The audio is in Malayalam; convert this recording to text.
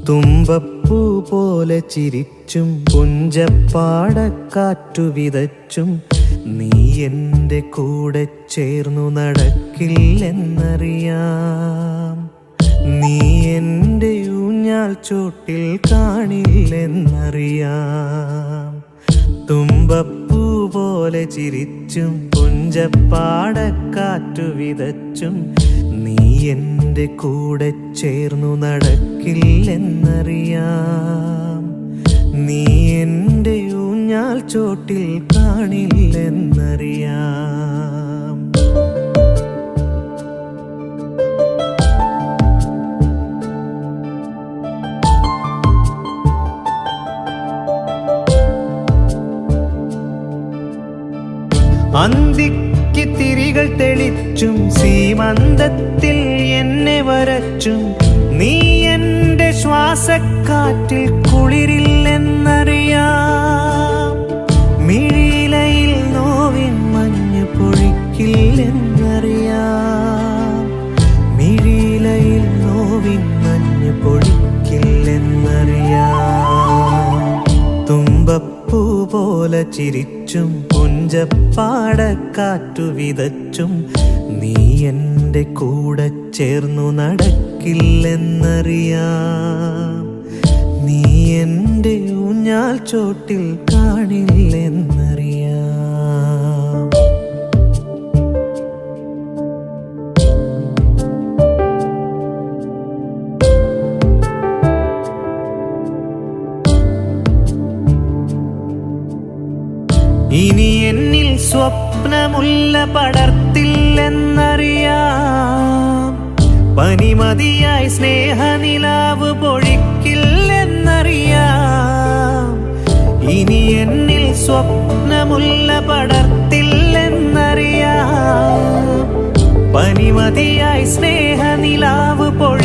തുമ്പപ്പൂ പോലെ ചിരിച്ചും പുഞ്ചപ്പാടക്കാറ്റു വിതച്ചും നീ എൻ്റെ കൂടെ ചേർന്നു നടക്കില്ലെന്നറിയാം. നീ എൻ്റെ ഊഞ്ഞാൽ ചോട്ടിൽ കാണില്ലെന്നറിയാം. തുമ്പപ്പൂ പോലെ ചിരിച്ചും പുഞ്ചപ്പാടക്കാറ്റു വിതച്ചും നീ എൻ്റെ കൂടെ ചേർന്നു നടക്കില്ലെന്നറിയാം. നീ എൻ്റെ ഊഞ്ഞാൽ ചോട്ടിൽ കാണില്ലെന്നറിയാം. അന്തിക്ക് തിരികൾ തെളിച്ചും സീമന്തത്തിൽ എന്നെ വരച്ചും നീ എൻ്റെ ശ്വാസക്കാറ്റിൽ കുളിരില്ലെന്നറിയാം. മിഴിയിലയിൽ നോവിൻ മഞ്ഞ് പൊഴിക്കില്ലെന്നറിയാം. മിഴിയിലയിൽ നോവിൻ മഞ്ഞ് പൊഴിക്കില്ലെന്നറിയാം. തുമ്പപ്പൂ പോലെ ചിരിച്ചും പുഞ്ചപ്പാടക്കാറ്റു വിതച്ചും നീ എൻ്റെ കൂടെ ചേർന്നു നടക്കില്ലെന്നറിയാം. നീ എൻ്റെ ഊഞ്ഞാൽ ചോട്ടിൽ കാണില്ലെന്നറിയാം. ഇനി എന്നിൽ സ്വപ്നമുല്ല പടർത്തില്ലെന്നറിയാം. പനിമതിയായി സ്നേഹനിലാവ് പൊഴിക്കില്ലെന്നറിയാം. ഇനി എന്നിൽ സ്വപ്നമുല്ല പടർത്തില്ലെന്നറിയാം. പനിമതിയായി സ്നേഹനിലാവ് പൊഴി